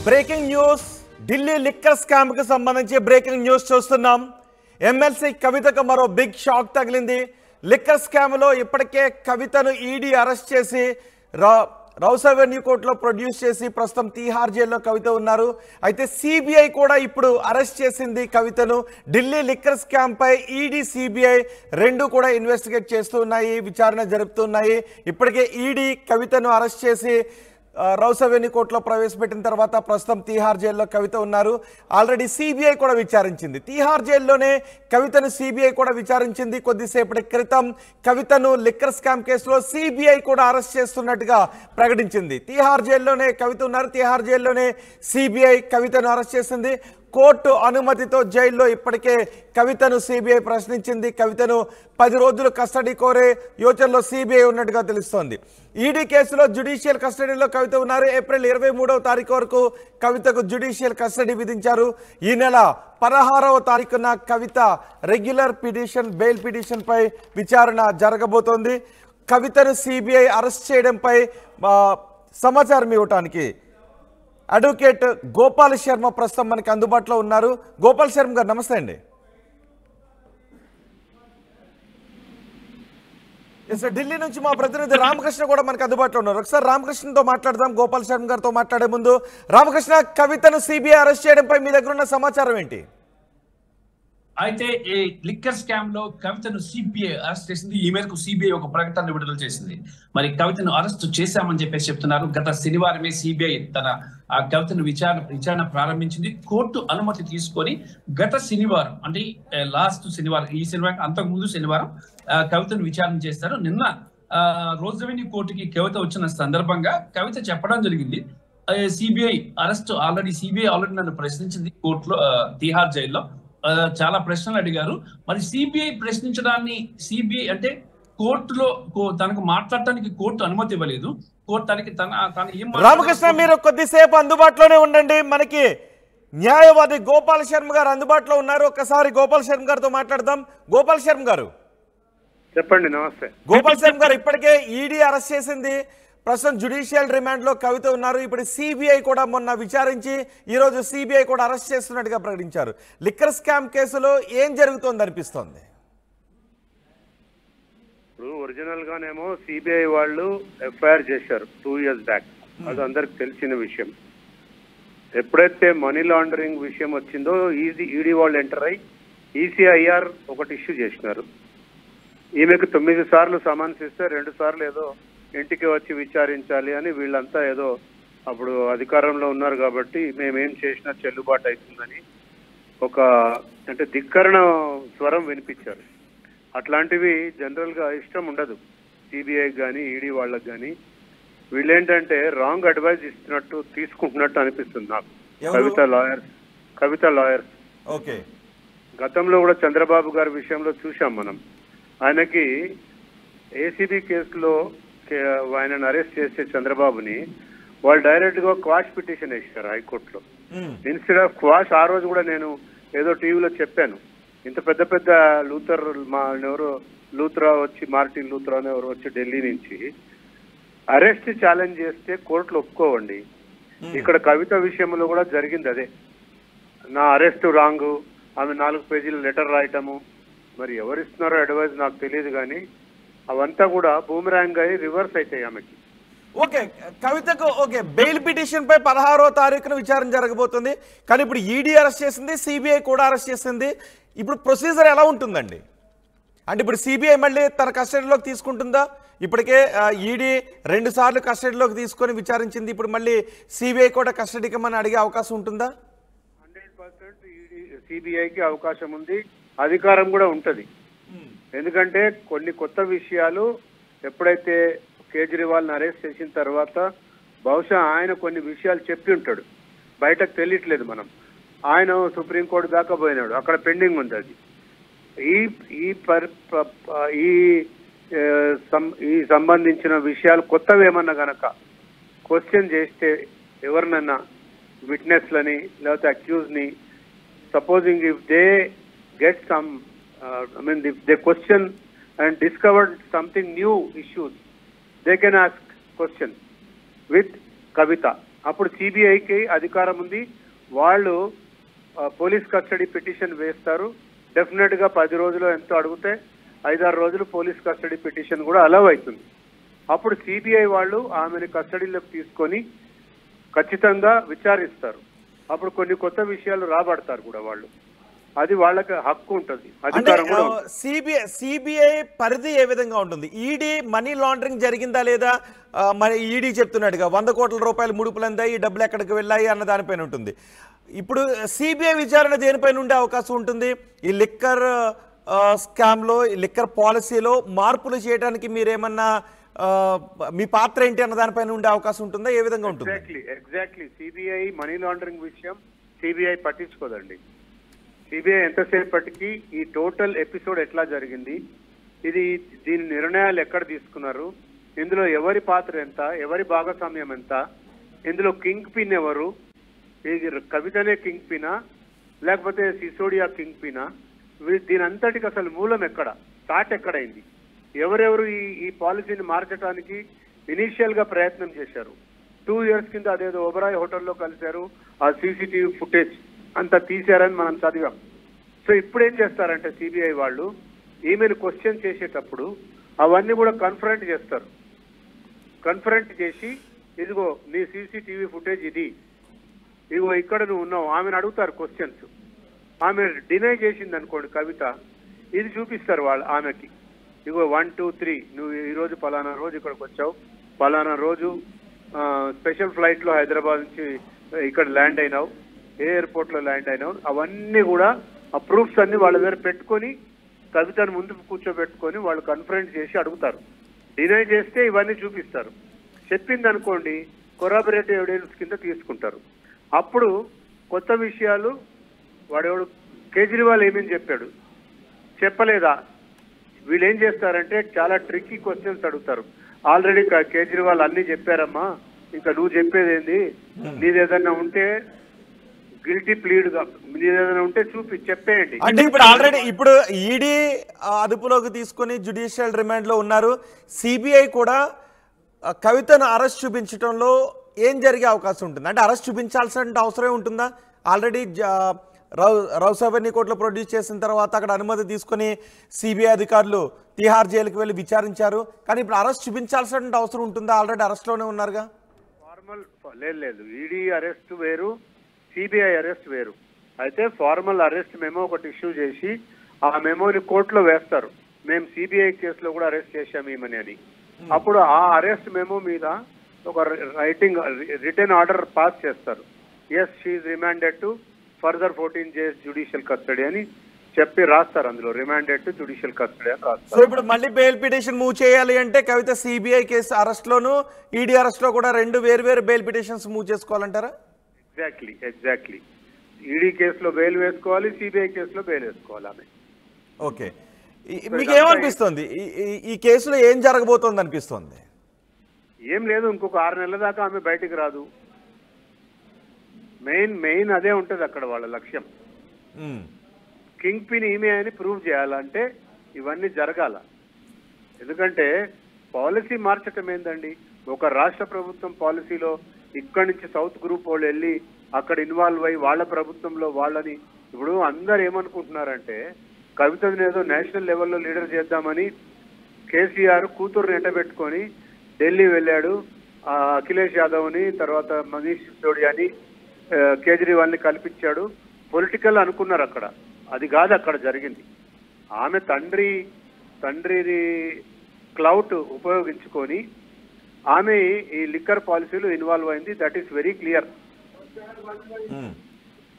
Breaking news Delhi liquor scam కి సంబంధించి breaking news చూస్తున్నాం. ఎమ్మెల్సీ కవితకు మరో బిగ్ షాక్ తగిలింది. లిక్కర్ స్కామ్ లో ఇప్పటికే కవితను ఈడీ అరెస్ట్ చేసి రౌస్ అవెన్యూ కోర్టులో ప్రొడ్యూస్ చేసి ప్రస్తుతం తీహార్ జైల్లో కవిత ఉన్నారు. అయితే సిబిఐ కూడా ఇప్పుడు అరెస్ట్ చేసింది కవితను. ఢిల్లీ లిక్కర్ స్కామ్ పై ఈడీ సిబిఐ రెండు కూడా ఇన్వెస్టిగేట్ చేస్తున్నాయి, విచారణ జరుపుతున్నాయి. ఇప్పటికే ఈడీ కవితను అరెస్ట్ చేసి రౌస్ అవెన్యూ కోర్టులో ప్రవేశపెట్టిన తర్వాత ప్రస్తుతం తీహార్ జైల్లో కవిత ఉన్నారు. ఆల్రెడీ సిబిఐ కూడా విచారించింది. తీహార్ జైల్లోనే కవితను సిబిఐ కూడా విచారించింది. కొద్దిసేపటి క్రితం కవితను లిక్కర్ స్కామ్ కేసులో సిబిఐ కూడా అరెస్ట్ చేస్తున్నట్టుగా ప్రకటించింది. తీహార్ జైల్లోనే కవిత ఉన్నారు. తీహార్ జైల్లోనే సిబిఐ కవితను అరెస్ట్ చేసింది. కోర్టు అనుమతితో జైల్లో ఇప్పటికే కవితను సిబిఐ ప్రశ్నించింది. కవితను 10 రోజులు కస్టడీ కోరే యోచనలో సిబిఐ ఉన్నట్టుగా తెలుస్తోంది. ఈడీ కేసులో జ్యుడిషియల్ కస్టడీలో కవిత ఉన్నారు. ఏప్రిల్ 23వ తారీఖు వరకు కవితకు జ్యుడిషియల్ కస్టడీ విధించారు. ఈ నెల 16వ తారీఖున కవిత రెగ్యులర్ పిటిషన్, బెయిల్ పిటిషన్ పై విచారణ జరగబోతోంది. కవితను సిబిఐ అరెస్ట్ చేయడంపై సమాచారం ఇవ్వటానికి అడ్వకేట్ గోపాల్ శర్మ ప్రస్తుతం మనకి అందుబాటులో ఉన్నారు. గోపాల్ శర్మ గారు నమస్తే అండి. ఢిల్లీ నుంచి మా ప్రతినిధి రామకృష్ణ కూడా మనకు అందుబాటులో ఉన్నారు. ఒకసారి రామకృష్ణతో మాట్లాడదాం. గోపాల్ శర్మ గారితో మాట్లాడే ముందు రామకృష్ణ, కవితను సిబిఐ అరెస్ట్ చేయడంపై మీ దగ్గర ఉన్న సమాచారం ఏంటి? అయితే ఈ లిక్కర్ స్కామ్ లో కవితను సిబిఐ అరెస్ట్ చేసింది. ఈ మేరకు సిబిఐ ఒక ప్రకటన విడుదల చేసింది. మరి కవితను అరెస్ట్ చేశామని చెప్పేసి చెప్తున్నారు. గత శనివారమే సిబిఐ తన కవితను విచారణ ప్రారంభించింది. కోర్టు అనుమతి తీసుకొని గత శనివారం, అంటే లాస్ట్ శనివారం, ఈ శనివారం అంతకు ముందు శనివారం కవితను విచారణ చేస్తారు. నిన్న రోజ్ రెవెన్యూ కోర్టుకి కవిత వచ్చిన సందర్భంగా కవిత చెప్పడం జరిగింది, సిబిఐ ఆల్రెడీ నన్ను ప్రశ్నించింది కోర్టులో, తీహార్ జైల్లో చాలా ప్రశ్నలు అడిగారు. మరి సిబిఐ ప్రశ్నించడాన్ని, సిబిఐ అంటే కోర్టులో తనకు మాట్లాడటానికి కోర్టు అనుమతి ఇవ్వలేదు. కోర్టు రామకృష్ణ, మీరు కొద్దిసేపు అందుబాటులోనే ఉండండి. మనకి న్యాయవాది గోపాల్ శర్మ గారు అందుబాటులో ఉన్నారు. ఒకసారి గోపాల్ శర్మ గారితో మాట్లాడదాం. గోపాల్ శర్మ గారు చెప్పండి. నమస్తే. గోపాల్ శర్మ గారు, ఇప్పటికే ఈడీ అరెస్ట్ చేసింది. ప్రస్తుతం జ్యుడిషియల్ రిమాండ్ లో కవిత ఉన్నారు. ఇప్పుడు సిబిఐ కూడా మొన్న విచారించి ఈ రోజు సిబిఐ కూడా అరెస్ట్ చేస్తున్నట్టుగా ప్రకటించారు. లిక్కర్ స్కామ్ కేసులో ఏం జరుగుతోంది అనిపిస్తోంది? ఇప్పుడు ఒరిజినల్ గానేమో సిబిఐ వాళ్ళు ఎఫ్ఐఆర్ చేశారు 2 years బ్యాక్. అది అందరికి తెలిసిన విషయం. ఎప్పుడైతే మనీ లాండరింగ్ విషయం వచ్చిందో ఈడీ వాళ్ళు ఎంటర్ అయ్యి ఈసీఐఆర్ ఒకటి ఇష్యూ చేసినారు. ఈమెకు 9 సార్లు సమన్స్ ఇస్తే 2 సార్లు ఏదో ఇంటికి వచ్చి విచారించాలి అని వీళ్ళంతా ఏదో అప్పుడు అధికారంలో ఉన్నారు కాబట్టి మేమేం చేసినా చెల్లుబాటు అవుతుందని ఒక అంటే ధిక్కరణ స్వరం వినిపించారు. అట్లాంటివి జనరల్గా ఇష్టం ఉండదు సిబిఐకి కానీ ఈడీ వాళ్ళకి కానీ. వీళ్ళేంటంటే రాంగ్ అడ్వైజ్ ఇస్తున్నట్టు తీసుకుంటున్నట్టు అనిపిస్తుంది నాకు. కవిత లాయర్స్ ఓకే. గతంలో కూడా చంద్రబాబు గారి విషయంలో చూసాం మనం. ఆయనకి ఏసీబీ కేసులో ఆయనను అరెస్ట్ చేసే చంద్రబాబుని వాళ్ళు డైరెక్ట్ గా క్వాష్ పిటిషన్ వేసారు హైకోర్టులో. ఇన్స్టెడ్ ఆఫ్ క్వాష్, ఆ రోజు కూడా నేను ఏదో టీవీలో చెప్పాను, ఇంత పెద్ద లూథర్ ఎవరో లూథరా వచ్చి, మార్టిన్ లూథరా అని ఎవరు వచ్చి ఢిల్లీ నుంచి అరెస్ట్ ఛాలెంజ్ చేస్తే కోర్టులు ఒప్పుకోవండి. ఇక్కడ కవిత విషయంలో కూడా జరిగింది అదే. నా అరెస్ట్ రాంగ్, ఆమె 4 పేజీల లెటర్ రాయటము, మరి ఎవరిస్తున్నారో అడ్వైజ్ నాకు తెలియదు కానీ అవంతా కూడా బూమరాంగ్ అయి రివర్స్ అవుతాయి ఆమెకి. ఓకే, కవితకు ఓకే బెయిల్ పిటిషన్ పై 16వ తారీఖున విచారణ జరగబోతుంది. కానీ ఇప్పుడు ఈడీ అరెస్ట్ చేసింది, సిబిఐ కూడా అరెస్ట్ చేసింది. ఇప్పుడు ప్రొసీజర్ ఎలా ఉంటుందండి? అంటే ఇప్పుడు సిబిఐ మళ్ళీ తన కస్టడీలోకి తీసుకుంటుందా? ఇప్పటికే ఈడీ 2 సార్లు కస్టడీలోకి తీసుకొని విచారించింది. ఇప్పుడు మళ్ళీ సిబిఐ కూడా కస్టడీకి మనం అడిగే అవకాశం ఉంటుందా? 100% సిబిఐకి అవకాశం ఉంది, అధికారం కూడా ఉంటది. ఎందుకంటే కొన్ని కొత్త విషయాలు ఎప్పుడైతే కేజ్రీవాల్ని అరెస్ట్ చేసిన తర్వాత బహుశా ఆయన కొన్ని విషయాలు చెప్పి ఉంటాడు, బయటకు తెలియట్లేదు. ఆయన సుప్రీంకోర్టు దాకా పోయినాడు, అక్కడ పెండింగ్ ఉంది అది. ఈ సంబంధించిన విషయాలు కొత్తవి ఏమన్నా గనక క్వశ్చన్ చేస్తే ఎవరినన్నా విట్నెస్లని లేకపోతే అక్యూజ్ని, supposing if they get some if they question and discovered something new issues, they can ask questions with Kavita. అప్పుడు సిబిఐకి అధికారం ఉంది, వాళ్ళు పోలీస్ కస్టడీ పిటిషన్ వేస్తారు. డెఫినెట్ గా 10 రోజులు ఎంతో అడిగితే 5-6 రోజులు పోలీస్ కస్టడీ పిటిషన్ కూడా అలౌ అవుతుంది. అప్పుడు సిబిఐ వాళ్ళు ఆమెను కస్టడీలోకి తీసుకొని ఖచ్చితంగా విచారిస్తారు. అప్పుడు కొన్ని కొత్త విషయాలు రాబడతారు కూడా వాళ్ళు. అది వాళ్ళకి హక్కు ఉంటుంది, అధికారం కూడా ఉంటుంది. సిబిఐ పరిధి ఏ విధంగా ఉంటుంది? ఈడీ మనీ లాండరింగ్ జరిగిందా లేదా, మరి ఈడీ చెప్తున్నట్టుగా 100 కోట్ల రూపాయలు ముడుపులు అందాయి, ఈ డబ్బులు ఎక్కడికి వెళ్ళాయి అన్న దానిపైన ఉంటుంది. ఇప్పుడు సిబిఐ విచారణ దేనిపైన ఉండే అవకాశం ఉంటుంది? ఈ లిక్కర్ స్కామ్లో, ఈ లిక్కర్ పాలసీలో మార్పులు చేయడానికి మీరేమన్నా మీ పాత్ర ఏంటి అన్న దానిపైన ఉండే అవకాశం ఉంటుందా? ఏ విధంగా ఉంటుంది? ఎగ్జాక్ట్లీ సిబిఐ మనీ లాండరింగ్ విషయం సిబిఐ పట్టించుకోదండి. సిబిఐ ఎంతసేపటికి ఈ టోటల్ ఎపిసోడ్ ఎట్లా జరిగింది, దీని నిర్ణయాలు ఎక్కడ తీసుకున్నారు, ఇందులో ఎవరి పాత్ర ఎంత, ఎవరి భాగస్వామ్యం ఎంత, ఇందులో కింగ్ పిన్ ఎవరు, కవితనే కింగ్ పినా లేకపోతే సిసోడియా కింగ్ పినా, దీని అంతటికి అసలు మూలం ఎక్కడ, స్టార్ట్ ఎక్కడైంది, ఎవరెవరు ఈ పాలసీని మార్చడానికి ఇనీషియల్ గా ప్రయత్నం చేశారు. 2 years కింద అదేదో ఓబరాయ్ హోటల్లో కలిశారు, ఆ సీసీటీవీ ఫుటేజ్ అంతా తీశారని మనం చదివాం. సో ఇప్పుడు ఏం చేస్తారంటే సిబిఐ వాళ్ళు ఈమెను క్వశ్చన్ చేసేటప్పుడు అవన్నీ కూడా కన్ఫరెంట్ చేస్తారు. కన్ఫరెంట్ చేసి ఇదిగో నీ సీసీటీవీ ఫుటేజ్ ఇది, ఇదిగో ఇక్కడ నువ్వు ఉన్నావు, ఆమెను అడుగుతారు క్వశ్చన్స్. ఆమె డినై చేసింది అనుకోండి కవిత, ఇది చూపిస్తారు వాళ్ళు ఆమెకి, ఇగో 1, 2, 3 నువ్వు ఈరోజు పలానా రోజు ఇక్కడికి వచ్చావు, పలానా రోజు స్పెషల్ ఫ్లైట్ లో హైదరాబాద్ నుంచి ఇక్కడ ల్యాండ్ అయినావు, ఏ ఎయిర్పోర్ట్ లో ల్యాండ్ అయినావు, అవన్నీ కూడా ఆ ప్రూఫ్స్ అన్ని వాళ్ళ దగ్గర పెట్టుకొని కవితను ముందు కూర్చోబెట్టుకొని వాళ్ళు కన్ఫరెన్స్ చేసి అడుగుతారు. డినై చేస్తే ఇవన్నీ చూపిస్తారు. చెప్పింది అనుకోండి కొరాబరేటివ్ ఎవిడెన్స్ కింద తీసుకుంటారు. అప్పుడు కొత్త విషయాలు వాడెవడు కేజ్రీవాల్ ఏమేమి చెప్పాడు, చెప్పలేదా, వీళ్ళు ఏం చేస్తారంటే చాలా ట్రిక్కీ క్వశ్చన్స్ అడుగుతారు. ఆల్రెడీ కేజ్రీవాల్ అన్ని చెప్పారమ్మా, ఇంకా నువ్వు చెప్పేదేంది, నీదేదన్నా ఉంటే గిల్టీ ప్లీడ్ గా నీదేదన్నా ఉంటే చెప్పేయండి. అంటే ఇప్పుడు ఆల్రెడీ ఇప్పుడు ఈడీ అదుపులోకి తీసుకుని జ్యుడిషియల్ రిమాండ్ లో ఉన్నారు. సిబిఐ కూడా కవితను అరెస్ట్ చూపించడంలో ఏం జరిగే అవకాశం ఉంటుంది? అంటే అరెస్ట్ చూపించాల్సిన అవసరం ఉంటుందా? ఆల్రెడీ రౌసవెన్ని కోర్టులో ప్రొడ్యూస్ చేసిన తర్వాత అక్కడ అనుమతి తీసుకుని సిబిఐ అధికారులు తిహార్ జైలుకి వెళ్ళి విచారించారు. కానీ ఇప్పుడు అరెస్ట్ చూపించాల్సిన అవసరం ఉంటుందా? ఆల్రెడీ అరెస్ట్లోనే ఉన్నారుగా. ఫార్మల్ లేదు, ఈడీ అరెస్ట్ వేరు, సిబిఐ అరెస్ట్ వేరు. అయితే ఫార్మల్ అరెస్ట్ మెమో ఒకటి ఇష్యూ చేసి ఆ మెమోని కోర్టులో వేస్తారు, మేము సిబిఐ కేసులో కూడా అరెస్ట్ చేశాము ఈమెని అని. అప్పుడు ఆ అరెస్ట్ మెమో మీద ఒక రిటర్న్ ఆర్డర్ పాస్ చేస్తారు. Yes she is remanded to further 14 days judicial custody అని చెప్పి రాస్తారు. అందులో రిమాండెడ్ టు జ్యుడిషియల్ కస్టడీ అని రాస్తారు. సో ఇప్పుడు మళ్ళీ బెయిల్ పిటిషన్ మూవ్ చేయాలి అంటే కవిత సిబిఐ కేసు అరెస్ట్ లోను ఈడీ అరెస్ట్ లో కూడా 2 వేరు బెయిల్ పిటిషన్స్ మూవ్ చేసుకోవాలంటారా? ఎగ్జాక్ట్లీ ఈడీ కేసులో బెయిల్ వేసుకోవాలి, సిబిఐ కేసులో బెయిల్ వేసుకోవాలి ఆమె. ఓకే, మీకు ఏమనిపిస్తుంది ఈ కేసులో ఏం జరగబోతోంది అనిపిస్తుంది? ఏం లేదు, ఇంకొక 6 నెలల దాకా ఆమె బయటికి రాదు. మెయిన్ అదే ఉంటది అక్కడ వాళ్ళ లక్ష్యం. కింగ్ పిన్ ఈమె అని ప్రూవ్ చేయాలంటే ఇవన్నీ జరగాల. ఎందుకంటే పాలసీ మార్చటం ఏందండి, ఒక రాష్ట్ర ప్రభుత్వం పాలసీలో ఇక్కడి నుంచి సౌత్ గ్రూప్ వాళ్ళు వెళ్ళి అక్కడ ఇన్వాల్వ్ అయ్యి వాళ్ళ ప్రభుత్వంలో వాళ్ళని, ఇప్పుడు అందరు ఏమనుకుంటున్నారంటే కవితను ఏదో నేషనల్ లెవెల్లో లీడర్ చేద్దామని కేసీఆర్ కూతురుని ఎంటబెట్టుకొని ఢిల్లీ వెళ్ళాడు, అఖిలేష్ యాదవ్ని తర్వాత మనీష్ సిసోడియాని కేజ్రీవాల్ని కల్పించాడు, పొలిటికల్ అనుకున్నారు అక్కడ. అది కాదు అక్కడ జరిగింది. ఆమె తండ్రిది క్లౌట్ ఉపయోగించుకొని ఆమె ఈ లిక్కర్ పాలసీలో ఇన్వాల్వ్ అయింది. దట్ ఈస్ వెరీ క్లియర్,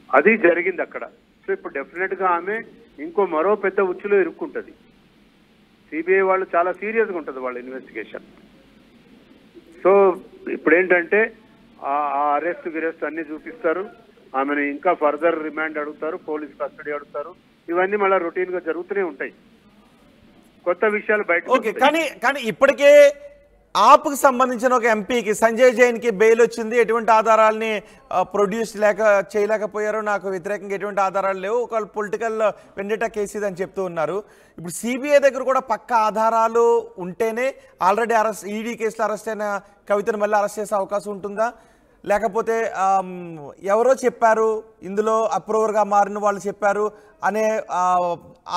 అది జరిగింది అక్కడ. సో ఇప్పుడు డెఫినెట్ గా ఆమె మరో పెద్ద ఉచ్చులో ఇరుక్కుంటది. సిబిఐ వాళ్ళు చాలా సీరియస్ గా ఉంటుంది వాళ్ళ ఇన్వెస్టిగేషన్. సో ఇప్పుడు ఏంటంటే ఆ అరెస్ట్ గిరెస్ట్ అన్ని చూపిస్తారు, ఆమెను ఇంకా ఫర్దర్ రిమాండ్ అడుగుతారు, పోలీస్ కస్టడీ అడుగుతారు, ఇవన్నీ మళ్ళీ రొటీన్ గా జరుగుతూనే ఉంటాయి, కొత్త విషయాలు బయట. ఓకే, కానీ ఇప్పటికే ఆప్కి సంబంధించిన ఒక ఎంపీకి సంజయ్ జైన్కి బెయిల్ వచ్చింది. ఎటువంటి ఆధారాలని ప్రొడ్యూస్ చేయలేకపోయారు, నాకు వ్యతిరేకంగా ఎటువంటి ఆధారాలు లేవు, ఒక పొలిటికల్ వెండేటా కేసు అని చెప్తూ ఉన్నారు. ఇప్పుడు సిబిఐ దగ్గర కూడా పక్క ఆధారాలు ఉంటేనే ఆల్రెడీ ఈడీ కేసులో అరెస్ట్ అయిన కవితను మళ్ళీ అరెస్ట్ చేసే అవకాశం ఉంటుందా? లేకపోతే ఎవరో చెప్పారు, ఇందులో అప్రూవర్గా మారిన వాళ్ళు చెప్పారు అనే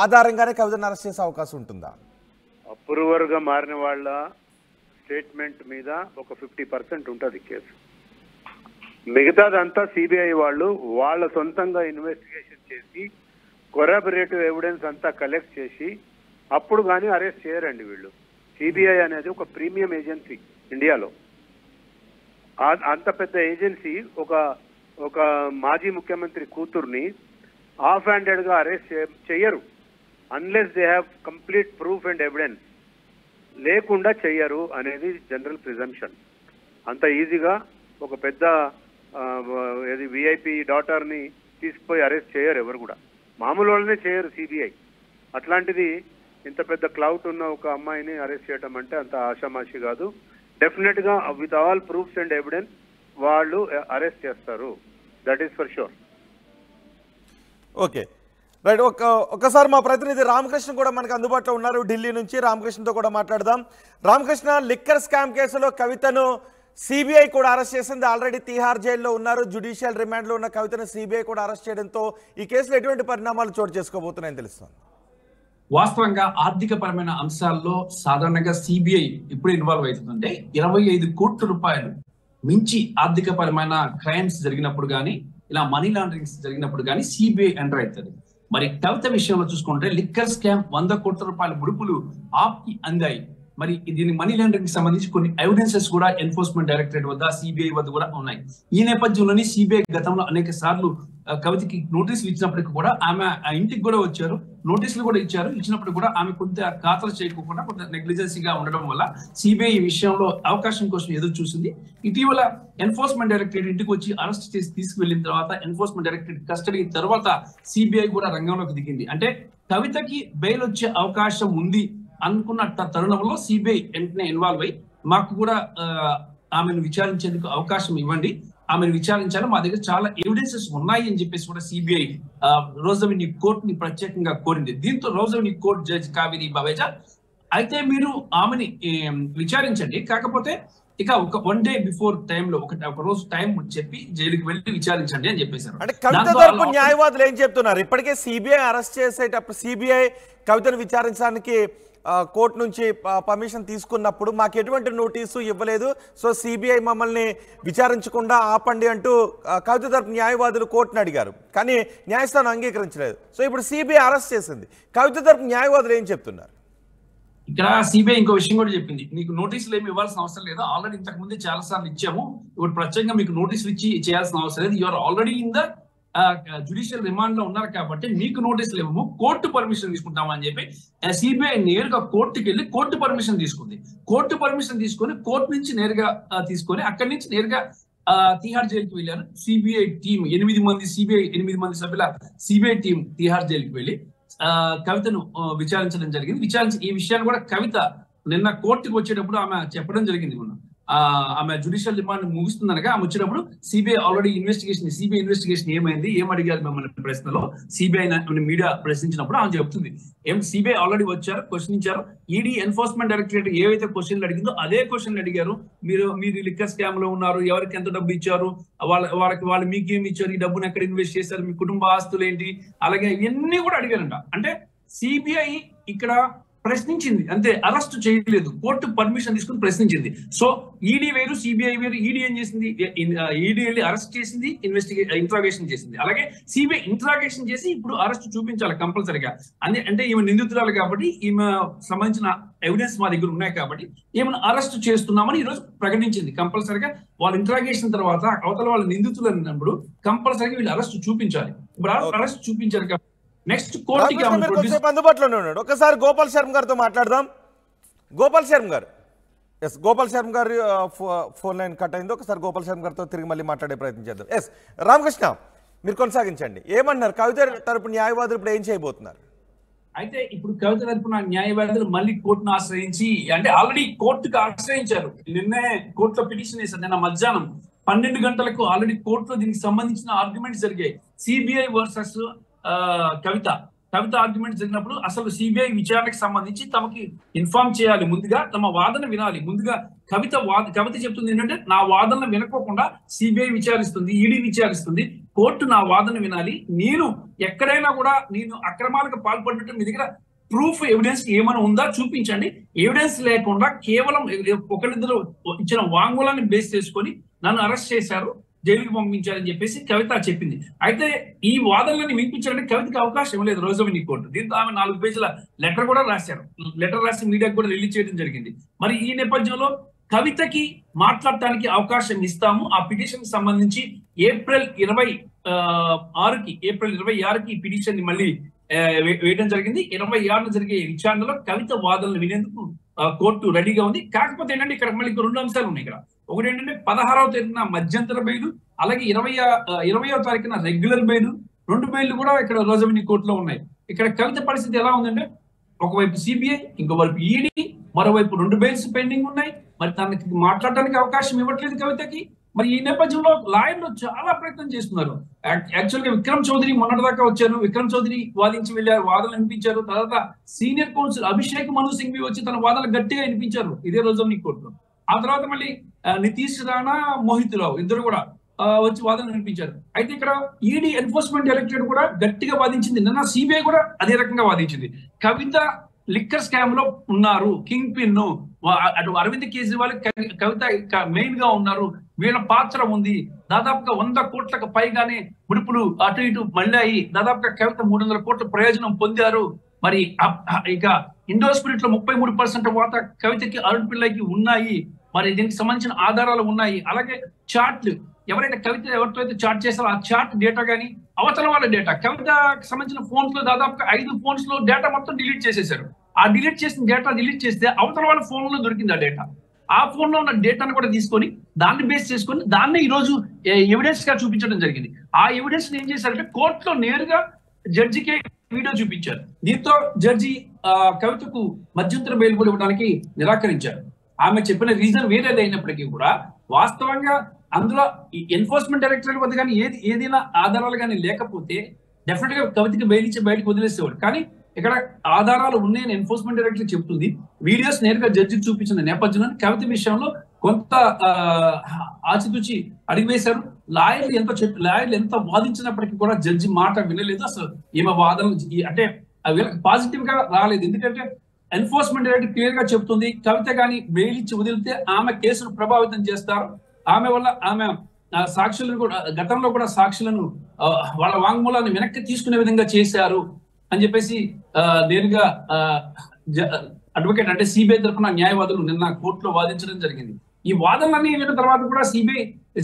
ఆధారంగానే కవితను అరెస్ట్ చేసే అవకాశం ఉంటుందా? అప్రూవర్గా మారిన వాళ్ళ స్టేట్మెంట్ మీద ఒక 50% ఉంటుంది కేసు. మిగతాదంతా సిబిఐ వాళ్ళు వాళ్ళ సొంతంగా ఇన్వెస్టిగేషన్ చేసి కొరాబరేటివ్ ఎవిడెన్స్ అంతా కలెక్ట్ చేసి అప్పుడు కానీ అరెస్ట్ చేయరండి వీళ్ళు. సిబిఐ అనేది ఒక ప్రీమియం ఏజెన్సీ ఇండియాలో. అంత పెద్ద ఏజెన్సీ ఒక మాజీ ముఖ్యమంత్రి కూతుర్ని హాఫ్ హ్యాండెడ్గా అరెస్ట్ చెయ్యరు unless they have complete proof and evidence. లేకుండా చెయ్యరు అనేది జనరల్ ప్రిజంప్షన్. అంత ఈజీగా ఒక పెద్ద విఐపి డాటర్ని తీసుకుపోయి అరెస్ట్ చేయరు ఎవరు కూడా, మామూలు వాళ్ళనే చేయరు సిబిఐ. అట్లాంటిది ఇంత పెద్ద క్లౌట్ ఉన్న ఒక అమ్మాయిని అరెస్ట్ చేయడం అంటే అంత ఆషామాషి కాదు. డెఫినెట్ గా with all proofs and evidence వాళ్ళు అరెస్ట్ చేస్తారు, that is for sure. Okay right. ఒక్కసారి మా ప్రతినిధి రామకృష్ణ కూడా మనకు అందుబాటులో ఉన్నారు ఢిల్లీ నుంచి. రామకృష్ణతో కూడా మాట్లాడదాం. రామకృష్ణ, లిక్కర్ స్కామ్ కేసులో కవితను సిబిఐ కూడా అరెస్ట్ చేసింది. ఆల్రెడీ తిహార్ జైల్లో ఉన్నారు. జ్యుడిషియల్ రిమాండ్లో ఉన్న కవితను సిబిఐ కూడా అరెస్ట్ చేయడంతో ఈ కేసులో ఎటువంటి పరిణామాలు చోటు చేసుకోబోతున్నాయని తెలుస్తుంది? వాస్తవంగా ఆర్థిక పరమైన అంశాల్లో సాధారణంగా సిబిఐ ఇప్పుడు ఇన్వాల్వ్ అవుతుందంటే 25 కోట్ల రూపాయలు మించి ఆర్థిక పరమైన క్రైమ్స్ జరిగినప్పుడు కానీ ఇలా మనీ లాండరింగ్స్ జరిగినప్పుడు కానీ సిబిఐ ఎంటర్ అవుతుంది. మరి కవిత విషయంలో చూసుకుంటే లిక్కర్ స్కామ్ 100 కోట్ల రూపాయల ముడుపులు ఆప్కి అందాయి. మరి దీని మనీ లాండరింగ్ సంబంధించి కొన్ని ఎవిడెన్సెస్ కూడా ఎన్ఫోర్స్మెంట్ డైరెక్టరేట్ వద్ద సిబిఐ వద్ద కూడా ఉన్నాయి. ఈ నేపథ్యంలోని సిబిఐ గతంలో అనేక సార్లు కవితకి నోటీసులు ఇచ్చినప్పటికీ కూడా ఆమె ఇంటికి కూడా వచ్చారు, నోటీసులు కూడా ఇచ్చారు. ఇచ్చినప్పుడు కూడా ఆమె కొంత ఖాతరు చేయకుండా కొంత నెగ్లిజెన్సీగా ఉండడం వల్ల సిబిఐ ఈ విషయంలో అవకాశం కోసం ఎదురు చూసింది. ఇటీవల ఎన్ఫోర్స్మెంట్ డైరెక్టరేట్ ఇంటికి వచ్చి అరెస్ట్ చేసి తీసుకువెళ్లిన తర్వాత ఎన్ఫోర్స్మెంట్ డైరెక్టరేట్ కస్టడీ తర్వాత సిబిఐ కూడా రంగంలోకి దిగింది. అంటే కవితకి బెయిల్ వచ్చే అవకాశం ఉంది అనుకున్న తరుణంలో సిబిఐ వెంటనే ఇన్వాల్వ్ అయ్యి మాకు కూడా ఆమెను విచారించేందుకు అవకాశం ఇవ్వండి, ఆమెను విచారించాలి, మా దగ్గర చాలా ఎవిడెన్సెస్ ఉన్నాయి అని చెప్పేసి కూడా సిబిఐ రోజ్ అవెన్యూ కోర్టుని ప్రత్యేకంగా కోరింది. దీంతో rose avenue court judge Kaveri Baweja అయితే మీరు ఆమెని విచారించండి, కాకపోతే ఇక ఒక 1 day బిఫోర్ టైంలో ఒక రోజు టైం చెప్పి జైలుకి వెళ్ళి విచారించండి అని చెప్పేశారు. అంటే కవిత తరపు న్యాయవాదులు ఏం చెప్తున్నారు? ఇప్పటికే సిబిఐ అరెస్ట్ చేసేటప్పుడు సిబిఐ కవితను విచారించడానికి కోర్టు నుంచి పర్మిషన్ తీసుకున్నప్పుడు మాకు ఎటువంటి నోటీసు ఇవ్వలేదు, సో సిబిఐ మమ్మల్ని విచారించకుండా ఆపండి అంటూ కవిత తరపు న్యాయవాదులు కోర్టును అడిగారు. కానీ న్యాయస్థానం అంగీకరించలేదు. సో ఇప్పుడు సిబిఐ అరెస్ట్ చేసింది. కవిత తరపు న్యాయవాదులు ఏం చెప్తున్నారు? ఇక్కడ సిబిఐ ఇంకో విషయం కూడా చెప్పింది, మీకు నోటీసులు ఏమి ఇవ్వాల్సిన అవసరం లేదు, ఆల్రెడీ ఇంతకు ముందే చాలా సార్లు ఇచ్చాము, ఇప్పుడు ప్రత్యేకంగా మీకు నోటీసులు ఇచ్చి చేయాల్సిన అవసరం లేదు, you are already in the judicial remand లో ఉన్నారు కాబట్టి మీకు నోటీసులు ఇవ్వము, కోర్టు పర్మిషన్ తీసుకుంటాము అని చెప్పి సిబిఐ నేరుగా కోర్టుకి వెళ్ళి కోర్టు పర్మిషన్ తీసుకుంది. కోర్టు పర్మిషన్ తీసుకొని కోర్టు నుంచి నేరుగా తీసుకొని అక్కడి నుంచి నేరుగా తిహార్ జైలుకి వెళ్ళారు. సిబిఐ టీం 8 మంది సభ్యుల సిబిఐ టీం తిహార్ జైలుకి వెళ్ళి కవితను విచారించడం జరిగింది. ఈ విషయాన్ని కూడా కవిత నిన్న కోర్టుకు వచ్చేటప్పుడు ఆమె చెప్పడం జరిగింది. ఆమె జ్యుడిషియల్ రిమాండ్ ముగుస్తుందనగా ఆమె వచ్చినప్పుడు సిబిఐ ఆల్రెడీ ఇన్వెస్టిగేషన్ ఏమైంది, ఏం అడిగారు మిమ్మల్ని ప్రశ్నలో సిబిఐ మీడియా ప్రశ్నించినప్పుడు ఆమె చెప్తుంది, సిబిఐ ఆల్రెడీ వచ్చారు, క్వశ్చనించారు, ఈడీ ఎన్ఫోర్స్మెంట్ డైరెక్టరేట్ ఏవైతే క్వశ్చన్లు అడిగిందో అదే క్వశ్చన్లు అడిగారు, మీరు లిక్కర్ స్కామ్ లో ఉన్నారు, ఎవరికి ఎంత డబ్బు ఇచ్చారు, వాళ్ళు మీకేమి ఇచ్చారు, ఈ డబ్బును ఎక్కడ ఇన్వెస్ట్ చేశారు, మీ కుటుంబ ఆస్తులు ఏంటి, అలాగే ఇవన్నీ కూడా అడిగారంట. అంటే సిబిఐ ఇక్కడ ప్రశ్నించింది అంతే, అరెస్ట్ చేయలేదు, కోర్టు పర్మిషన్ తీసుకుని ప్రశ్నించింది. సో ఈడీ వేరు సిబిఐ వేరు. ఈడీ ఏం చేసింది, ఈడీ వెళ్ళి అరెస్ట్ చేసింది, ఇంట్రాగేషన్ చేసింది, అలాగే సిబిఐ ఇంట్రాగేషన్ చేసి ఇప్పుడు అరెస్ట్ చూపించాలి కంపల్సరిగా. అంటే ఈమె నిందితురాలు కాబట్టి ఈమె సంబంధించిన ఎవిడెన్స్ మా దగ్గర ఉన్నాయి కాబట్టి ఏమైనా అరెస్ట్ చేస్తున్నామని ఈరోజు ప్రకటించింది. కంపల్సరిగా వాళ్ళ ఇంట్రాగేషన్ తర్వాత అవతల వాళ్ళ నిందితులు అన్నప్పుడు కంపల్సరిగా వీళ్ళు అరెస్ట్ చూపించాలి. ఇప్పుడు అరెస్ట్ చూపించారు కాబట్టి నెక్స్ట్ కోర్టుకి అందుబాటులోనే ఉన్నాడు. ఒకసారి గోపాల్ శర్మ గారితో మాట్లాడదాం. గోపాల్ శర్మ గారు ఫోన్ లైన్ కట్ అయింది. ఒకసారి గోపాల్ శర్మ గారితో తిరిగి మళ్ళీ మాట్లాడే ప్రయత్నం చేద్దాం. ఎస్ రామకృష్ణ, మీరు కొనసాగించండి. ఏమన్నారు కవిత తరపు న్యాయవాదులు ఇప్పుడు ఏం చేయబోతున్నారు? అయితే ఇప్పుడు కవిత తరపున న్యాయవాదులు మళ్ళీ కోర్టును ఆశ్రయించి, అంటే ఆల్రెడీ కోర్టుకు ఆశ్రయించారు, నిన్నే కోర్టులో పిటిషన్ వేశారు. నిన్న మధ్యాహ్నం 12 గంటలకు ఆల్రెడీ కోర్టులో దీనికి సంబంధించిన ఆర్గ్యుమెంట్స్ జరిగాయి. సిబిఐ వర్సెస్ కవిత కవిత ఆర్గ్యుమెంట్ జరిగినప్పుడు అసలు సిబిఐ విచారణకు సంబంధించి తమకి ఇన్ఫార్మ్ చేయాలి, ముందుగా తమ వాదన వినాలి. ముందుగా కవిత చెప్తుంది ఏంటంటే, నా వాదన వినకోకుండా సిబిఐ విచారిస్తుంది, ఈడీ విచారిస్తుంది, కోర్టు నా వాదన వినాలి. నేను ఎక్కడైనా కూడా నేను అక్రమాలకు పాల్పడినట్టు మీ దగ్గర ప్రూఫ్ ఎవిడెన్స్ ఏమైనా ఉందా చూపించండి. ఎవిడెన్స్ లేకుండా కేవలం ఒకరిద్దరు ఇచ్చిన వాంగ్మూలాన్ని బేస్ చేసుకొని నన్ను అరెస్ట్ చేశారు, జైలుకి పంపించారని చెప్పేసి కవిత చెప్పింది. అయితే ఈ వాదనలను వినిపించాలంటే కవితకి అవకాశం ఇవ్వలేదు రోజుమిని కోర్టు. దీంతో ఆమె 4 పేజీల లెటర్ కూడా రాశారు. లెటర్ రాసి మీడియాకు కూడా రిలీజ్ చేయడం జరిగింది. మరి ఈ నేపథ్యంలో కవితకి మాట్లాడటానికి అవకాశం ఇస్తాము. ఆ పిటిషన్ సంబంధించి ఏప్రిల్ 26కి ఈ పిటిషన్ ని మళ్ళీ వేయడం జరిగింది. 26న జరిగే విచారణలో కవిత వాదనలు వినేందుకు కోర్టు రెడీగా ఉంది. కాకపోతే ఏంటంటే ఇక్కడ మళ్ళీ 2 అంశాలు ఉన్నాయి. ఇక్కడ ఒకటి ఏంటంటే 16వ తేదీన మధ్యంతర బెయిల్, అలాగే 20వ తారీఖున రెగ్యులర్ బెయిల్, 2 బెయిల్ కూడా ఇక్కడ రోజమిని కోర్టులో ఉన్నాయి. ఇక్కడ కవిత పరిస్థితి ఎలా ఉందంటే, ఒకవైపు సిబిఐ, ఇంకోవైపు ఈడీ, మరోవైపు 2 బెయిల్స్ పెండింగ్ ఉన్నాయి. మరి తనకి మాట్లాడడానికి అవకాశం ఇవ్వట్లేదు కవితకి. మరి ఈ నేపథ్యంలో లాయర్లు చాలా ప్రయత్నం చేస్తున్నారు. యాక్చువల్ గా విక్రమ్ చౌదరి మొన్నటిదాకా వచ్చారు, విక్రమ్ చౌదరి వాదించి వెళ్ళారు, వాదనలు వినిపించారు. తర్వాత సీనియర్ కౌన్సిల్ అభిషేక్ మను సింఘ్వి వచ్చి తన వాదనలు గట్టిగా వినిపించారు ఇదే రోజు కోర్టులో. ఆ తర్వాత మళ్ళీ నితీష్ రాణా, మోహిత్ రావు ఇద్దరు కూడా వచ్చి వాదనలు వినిపించారు. అయితే ఇక్కడ ఈడీ ఎన్ఫోర్స్మెంట్ డైరెక్టరేట్ కూడా గట్టిగా వాదించింది. నిన్న సిబిఐ కూడా అదే రకంగా వాదించింది. కవిత లిక్కర్ స్కామ్ లో ఉన్నారు, కింగ్ పిన్, అటు అరవింద్ కేజ్రీవాల్, కవిత మెయిన్ గా ఉన్నారు, వీళ్ళ పాత్ర ఉంది. దాదాపుగా 100 కోట్లకు పైగానే ముడుపులు అటు ఇటు మళ్ళీ దాదాపుగా కవిత 300 కోట్ల ప్రయోజనం పొందారు. మరి ఇక ఇండో స్పిరిట్ లో 33% వాటా కవితకి, అరుణ్ పిల్లకి ఉన్నాయి. మరి దీనికి సంబంధించిన ఆధారాలు ఉన్నాయి. అలాగే చార్ట్లు, ఎవరైతే కవిత ఎవరితో అయితే చాట్ చేస్తారో ఆ చాట్ డేటా కానీ అవతల వాళ్ళ డేటా, కవితకి సంబంధించిన ఫోన్స్ లో దాదాపుగా 5 ఫోన్స్ లో డేటా మొత్తం డిలీట్ చేసేసారు. ఆ డిలీట్ చేసిన డేటా డిలీట్ చేస్తే అవతల వాళ్ళ ఫోన్ లో దొరికింది ఆ డేటా. ఆ ఫోన్ లో ఉన్న డేటాను కూడా తీసుకొని దాన్ని బేస్ చేసుకొని దాన్ని ఈ రోజు ఎవిడెన్స్ గా చూపించడం జరిగింది. ఆ ఎవిడెన్స్ ఏం చేశారంటే కోర్టులో నేరుగా జడ్జికి వీడియో చూపించారు. దీంతో జడ్జి కవితకు మధ్యంతర బెయిల్ కూడా ఇవ్వడానికి నిరాకరించారు. ఆమె చెప్పిన రీజన్ వేరేది అయినప్పటికీ కూడా వాస్తవంగా అందులో ఎన్ఫోర్స్మెంట్ డైరెక్టరేట్ వద్ద కానీ ఏదైనా ఆధారాలు కానీ లేకపోతే డెఫినెట్ గా కవితకి బెయిల్ ఇచ్చి బయటకు వదిలేసేవాడు. కానీ ఇక్కడ ఆధారాలు ఉన్నాయని ఎన్ఫోర్స్మెంట్ డైరెక్టరేట్ చెప్తుంది. వీడియోస్ నేరుగా జడ్జికి చూపించిన నేపథ్యంలో కవిత విషయంలో కొంత ఆచితూచి అడిగివేశారు. లాయర్లు ఎంత వాదించినప్పటికీ కూడా జడ్జి మాట వినలేదు. అసలు ఈమె వాదనలు అంటే వీళ్ళకి పాజిటివ్ గా రాలేదు. ఎందుకంటే ఎన్ఫోర్స్మెంట్ డైరెక్టరేట్ క్లియర్ గా చెప్తుంది, కవిత కానీ బెయిల్ ఇచ్చి వదిలితే ఆమె కేసును ప్రభావితం చేస్తారు, ఆమె వల్ల ఆమె సాక్షులను కూడా గతంలో కూడా సాక్షులను వాళ్ళ వాంగ్మూలాన్ని వెనక్కి తీసుకునే విధంగా చేశారు అని చెప్పేసి నేరుగా అడ్వకేట్ అంటే సిబిఐ తరఫున న్యాయవాదులు నిన్న కోర్టులో వాదించడం జరిగింది. ఈ వాదనలన్నీ విన్న తర్వాత కూడా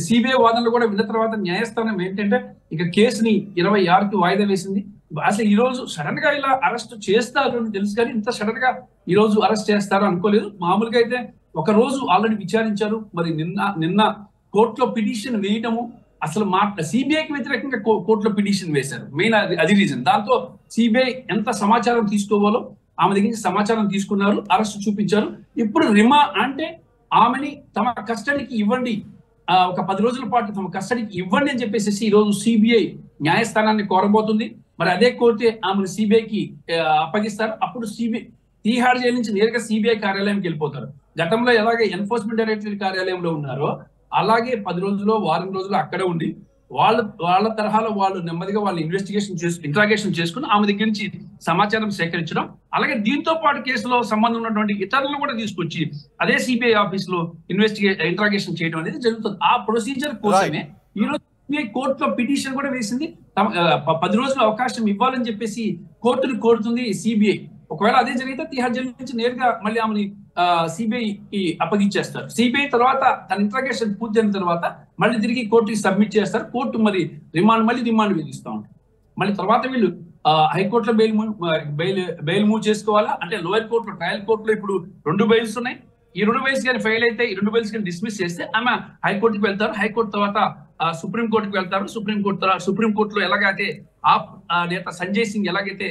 సిబిఐ వాదనలు కూడా విన్న తర్వాత న్యాయస్థానం ఏంటంటే ఇక కేసుని 26కి వాయిదా వేసింది. అసలు ఈ రోజు సడన్ గా ఇలా అరెస్ట్ చేస్తారు అని తెలుసు, కానీ ఇంత సడన్ గా ఈ రోజు అరెస్ట్ చేస్తారు అనుకోలేదు. మామూలుగా అయితే ఒక రోజు ఆల్రెడీ విచారించారు. మరి నిన్న కోర్టులో పిటిషన్ వేయటము, అసలు సిబిఐకి వ్యతిరేకంగా కోర్టులో పిటిషన్ వేశారు. మెయిన్ అది రీజన్. దాంతో సిబిఐ ఎంత సమాచారం తీసుకోవాలో ఆమె దగ్గర నుంచి సమాచారం తీసుకున్నారు, అరెస్ట్ చూపించారు. ఇప్పుడు రిమా అంటే ఆమెని తమ కస్టడీకి ఇవ్వండి, ఒక 10 రోజుల పాటు తమ కస్టడీకి ఇవ్వండి అని చెప్పేసి ఈ రోజు సిబిఐ న్యాయస్థానాన్ని కోరబోతుంది. మరి అదే కోరితే ఆమెను సిబిఐకి అప్పగిస్తారు. అప్పుడు తీహార్ జైలు నుంచి నేరుగా సిబిఐ కార్యాలయంకి వెళ్ళిపోతారు. గతంలో ఎలాగే ఎన్ఫోర్స్మెంట్ డైరెక్టరేట్ కార్యాలయంలో ఉన్నారో అలాగే 10 రోజులు వారం రోజులు అక్కడే ఉండి వాళ్ళ తరహాలో వాళ్ళు నెమ్మదిగా వాళ్ళు ఇంట్రాగేషన్ చేసుకుని ఆమె దగ్గర నుంచి సమాచారం సేకరించడం, అలాగే దీంతో పాటు కేసులో సంబంధం ఉన్నటువంటి ఇతరులను కూడా తీసుకొచ్చి అదే సిబిఐ ఆఫీస్ లో ఇంట్రాగేషన్ చేయడం అనేది జరుగుతుంది. ఆ ప్రొసీజర్ కోసమే ఈ రోజు సిబిఐ కోర్టులో పిటిషన్ కూడా వేసింది. 10 రోజుల అవకాశం ఇవ్వాలని చెప్పేసి కోర్టుని కోరుతుంది సిబిఐ. ఒకవేళ అదే జరిగితే తిహార్ జైలు నుంచి నేరుగా మళ్ళీ ఆమెని సిబిఐకి అప్పగించేస్తారు. సిబిఐ తర్వాత తన ఇంట్రాగేషన్ పూర్తి అయిన తర్వాత మళ్ళీ తిరిగి కోర్టుకి సబ్మిట్ చేస్తారు. కోర్టు మరి రిమాండ్ విధిస్తూ ఉంటారు. మళ్ళీ తర్వాత వీళ్ళు హైకోర్టులో బెయిల్ మూవ్ చేసుకోవాలా అంటే లోయర్ కోర్టులో ట్రయల్ కోర్టులో ఇప్పుడు 2 బెయిల్స్ ఉన్నాయి. ఈ 2 బెయిల్స్ కానీ ఫెయిల్ అయితే ఈ 2 బెయిల్స్ కానీ డిస్మిస్ చేస్తే ఆమె హైకోర్టుకి వెళ్తారు. హైకోర్టు తర్వాత సుప్రీం కోర్టుకి వెళ్తారు. సుప్రీం కోర్టులో ఎలాగైతే నేత సంజయ్ సింగ్ ఎలాగైతే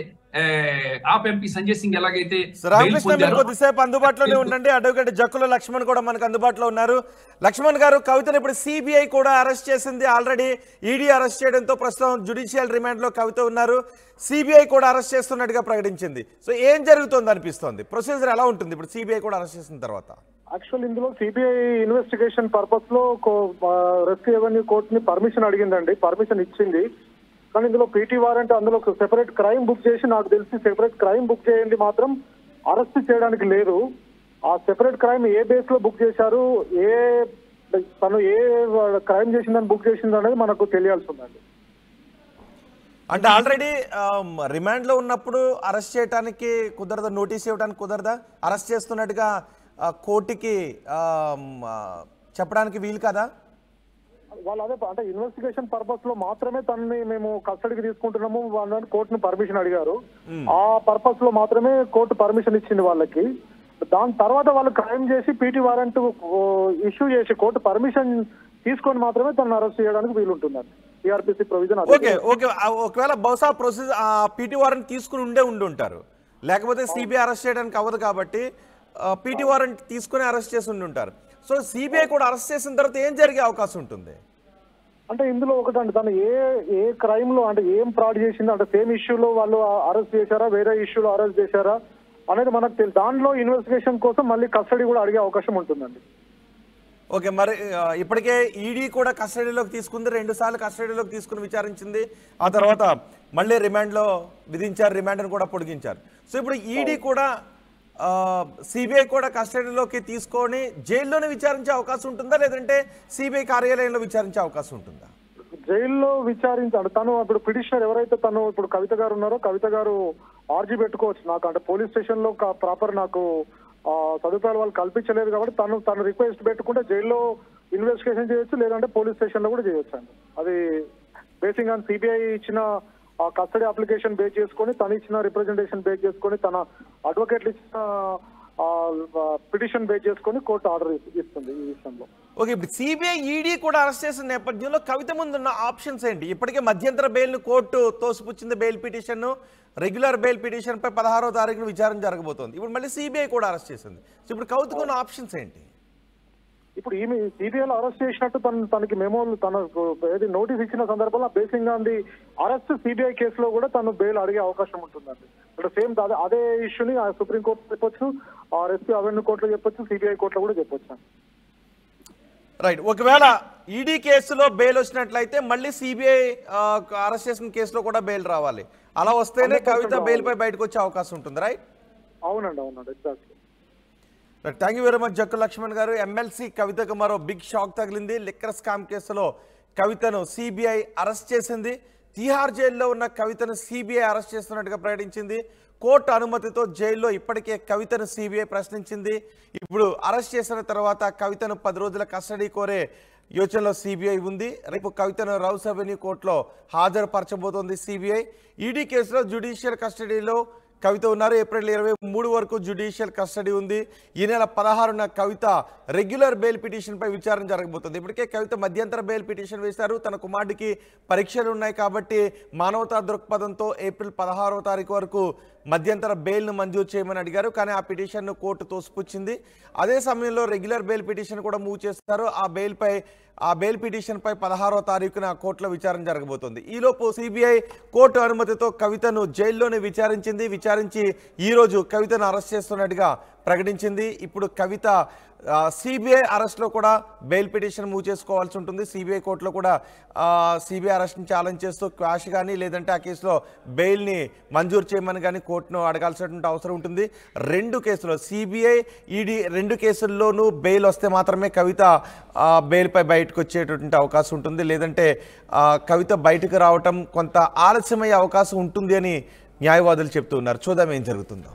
ఆప్ ఎంపీ సంజయ్ సింగ్ ఎలాగైతే రామకృష్ణ మీరు కొద్దిసేపు అందుబాటులోనే ఉండండి. అడ్వకేట్ జక్కుల లక్ష్మణ్ కూడా మనకు అందుబాటులో ఉన్నారు. లక్ష్మణ్ గారు, కవితను ఇప్పుడు సిబిఐ కూడా అరెస్ట్ చేసింది. ఆల్రెడీ ఈడీ అరెస్ట్ చేయడంతో ప్రస్తుతం జ్యుడిషియల్ రిమాండ్ లో కవిత ఉన్నారు. సిబిఐ కూడా అరెస్ట్ చేస్తున్నట్టుగా ప్రకటించింది. సో ఏం జరుగుతుంది అనిపిస్తోంది? ప్రొసీజర్ ఎలా ఉంటుంది ఇప్పుడు సిబిఐ కూడా అరెస్ట్ చేసిన తర్వాత? యాక్చువల్ ఇందులో సిబిఐ ఇన్వెస్టిగేషన్ పర్పస్ లో రెస్క్యూ రెవెన్యూ కోర్టుని పర్మిషన్ అడిగిందండి. పర్మిషన్ ఇచ్చింది. కానీ ఇందులో పీటీ వారెంట్, అందులో సెపరేట్ క్రైమ్ బుక్ చేసి, నాకు తెలిసి సెపరేట్ క్రైమ్ బుక్ చేయండి మాత్రం అరెస్ట్ చేయడానికి లేదు. ఆ సెపరేట్ క్రైమ్ ఏ బేస్ లో బుక్ చేశారు, తను ఏ క్రైమ్ చేసిందని బుక్ చేసింది అనేది మనకు తెలియాల్సి ఉందండి. అంటే ఆల్రెడీ రిమాండ్ లో ఉన్నప్పుడు అరెస్ట్ చేయడానికి కుదరదా? నోటీస్ ఇవ్వడానికి కుదరదా? అరెస్ట్ చేస్తున్నట్టుగా కోర్టుకి చెప్పడానికి వీలు కదా? వాళ్ళు అదే అంటే ఇన్వెస్టిగేషన్ పర్పస్ లో మాత్రమే తనని మేము కస్టడీకి తీసుకుంటున్నాము వాళ్ళని కోర్టును పర్మిషన్ అడిగారు. ఆ పర్పస్ లో మాత్రమే కోర్టు పర్మిషన్ ఇచ్చింది వాళ్ళకి. దాని తర్వాత వాళ్ళు క్రైమ్ చేసి పీటీ వారెంట్ ఇష్యూ చేసి కోర్టు పర్మిషన్ తీసుకొని మాత్రమే తనను అరెస్ట్ చేయడానికి వీలుంటుందండి. టీఆర్పీసీ ప్రొవిజన్. ఒకవేళ బహుశా ప్రొసీజర్ పీటీ వారెంట్ తీసుకుని ఉండి ఉంటారు, లేకపోతే సిబిఐ అరెస్ట్ చేయడానికి అవ్వదు కాబట్టి పీటీ వారెంట్ తీసుకుని అరెస్ట్ చేసి ఉంటారు. సో సిబిఐ కూడా అరెస్ట్ చేసిన తర్వాత ఏం జరిగే అవకాశం ఉంటుంది? అంటే ఇందులో ఒకటండి, తను ఏ క్రైమ్ లో అంటే ఏం ఫ్రాడ్ చేసింది, అంటే సేమ్ ఇష్యూలో వాళ్ళు అరెస్ట్ చేశారా, వేరే ఇష్యూలో అరెస్ట్ చేశారా అనేది మనకు తెలియదు. దానిలో ఇన్వెస్టిగేషన్ కోసం మళ్ళీ కస్టడీ కూడా అడిగే అవకాశం ఉంటుందండి. ఓకే, మరి ఇప్పటికే ఈడీ కూడా కస్టడీలోకి తీసుకుంది. 2 సార్లు కస్టడీలోకి తీసుకుని విచారించింది. ఆ తర్వాత మళ్ళీ రిమాండ్లో విధించారు, రిమాండ్ను కూడా పొడిగించారు. సో ఇప్పుడు ఈడీ కూడా సిబిఐ కూడా కస్టడీలోకి తీసుకొని జైల్లోనే విచారించే అవకాశం ఉంటుందా, లేదంటే సిబిఐ కార్యాలయంలో విచారించే అవకాశం ఉంటుందా? జైల్లో విచారించాడు. తను ఇప్పుడు పిటిషనర్ ఎవరైతే తను ఇప్పుడు కవిత గారు ఉన్నారో, కవిత గారు ఆర్జీ పెట్టుకోవచ్చు. నాకు అంటే పోలీస్ స్టేషన్ లో ప్రాపర్ నాకు సదుపాయాలు వాళ్ళు కల్పించలేదు కాబట్టి తను రిక్వెస్ట్ పెట్టుకుంటే జైల్లో ఇన్వెస్టిగేషన్ చేయొచ్చు, లేదంటే పోలీస్ స్టేషన్ లో కూడా చేయొచ్చు అండి. అది బేసింగ్ ఆన్ సిబిఐ ఇచ్చిన కస్టడీ అప్లికేషన్ బేస్ చేసుకొని, తను ఇచ్చిన రిప్రజెంటేషన్ బేస్ చేసుకొని, తన అడ్వకేట్లు ఇచ్చిన పిటిషన్ బేస్ చేసుకొని కోర్టు ఆర్డర్ ఇస్తుంది ఈ విషయంలో. ఓకే, ఇప్పుడు సిబిఐ ఈడీ కూడా అరెస్ట్ చేసిన నేపథ్యంలో కవిత ముందున్న ఆప్షన్స్ ఏంటి? ఇప్పటికే మధ్యంతర బెయిల్ను కోర్టు తోసిపుచ్చింది. Bail petition, regular bail petition పై 16వ తారీఖున విచారణ జరగబోతోంది. ఇప్పుడు మళ్ళీ సిబిఐ కూడా అరెస్ట్ చేసింది. సో ఇప్పుడు కవితకు ఉన్న ఆప్షన్స్ ఏంటి? ఇప్పుడు ఈమె సిబిఐలో అరెస్ట్ చేసినట్టు తనకి మెమోలు ఏది నోటీస్ ఇచ్చిన సందర్భంలో basing on the arrest CBI కేసులో కూడా తను బెయిల్ అడిగే అవకాశం ఉంటుందండి. అంటే సేమ్ అదే ఇష్యూని సుప్రీంకోర్టు చెప్పొచ్చు, రెస్క్యూ అవెన్యూ కోర్టులో చెప్పొచ్చు, సిబిఐ కోర్టులో కూడా చెప్పొచ్చు. రైట్, ఒకవేళ ఈడీ కేసులో బెయిల్ వచ్చినట్లయితే మళ్ళీ సిబిఐ అరెస్ట్ చేసిన కేసులో కూడా బెయిల్ రావాలి. అలా వస్తేనే కవిత బెయిల్ పై బయటకు వచ్చే అవకాశం ఉంటుంది. రైట్? అవునండి, exactly. Thank you very much Jakku Laxman గారు. ఎమ్మెల్సీ కవితకు మరో బిగ్ షాక్ తగిలింది. లిక్కర్ స్కామ్ కేసులో కవితను సిబిఐ అరెస్ట్ చేసింది. తిహార్ జైల్లో ఉన్న కవితను సిబిఐ అరెస్ట్ చేస్తున్నట్టుగా ప్రకటించింది. కోర్టు అనుమతితో జైల్లో ఇప్పటికే కవితను సిబిఐ ప్రశ్నించింది. ఇప్పుడు అరెస్ట్ చేసిన తర్వాత కవితను 10 రోజుల కస్టడీ కోరే యోచనలో సిబిఐ ఉంది. రేపు కవితను రౌస్ అవెన్యూ కోర్టులో హాజరుపరచబోతోంది సిబిఐ. ఈడీ కేసులో జ్యుడిషియల్ కస్టడీలో కవిత ఉన్నారు. ఏప్రిల్ 23 వరకు జ్యుడిషియల్ కస్టడీ ఉంది. ఈ నెల 16న కవిత రెగ్యులర్ బెయిల్ పిటిషన్ పై విచారణ జరగబోతుంది. ఇప్పటికే కవిత మధ్యంతర బెయిల్ పిటిషన్ వేశారు. తన కుమారుడికి పరీక్షలు ఉన్నాయి కాబట్టి మానవతా దృక్పథంతో ఏప్రిల్ 16వ తారీఖు వరకు మధ్యంతర బెయిల్ను మంజూరు చేయమని అడిగారు. కానీ ఆ పిటిషన్ను కోర్టు తోసిపుచ్చింది. అదే సమయంలో రెగ్యులర్ బెయిల్ పిటిషన్ కూడా మూవ్ చేస్తారు. ఆ బెయిల్ పిటిషన్ పై 16వ తారీఖున కోర్టులో విచారణ జరగబోతోంది. ఈలోపు సిబిఐ కోర్టు అనుమతితో కవితను జైల్లోనే విచారించి ఈరోజు కవితను అరెస్ట్ చేస్తున్నట్టుగా ప్రకటించింది. ఇప్పుడు కవిత సిబిఐ అరెస్ట్లో కూడా బెయిల్ పిటిషన్ మూవ్ చేసుకోవాల్సి ఉంటుంది. సిబిఐ కోర్టులో కూడా సిబిఐ అరెస్ట్ని ఛాలెంజ్ చేస్తూ క్వాష్ కానీ లేదంటే ఆ కేసులో బెయిల్ని మంజూరు చేయమని కానీ కోర్టును అడగాల్సినటువంటి అవసరం ఉంటుంది. 2 కేసులు సిబిఐ ఈడీ 2 కేసుల్లోనూ బెయిల్ వస్తే మాత్రమే కవిత బెయిల్పై బయటకు వచ్చేటటువంటి అవకాశం ఉంటుంది. లేదంటే కవిత బయటకు రావటం కొంత ఆలస్యమయ్యే అవకాశం ఉంటుంది అని న్యాయవాదులు చెప్తూ ఉన్నారు. చూద్దాం ఏం జరుగుతుందో.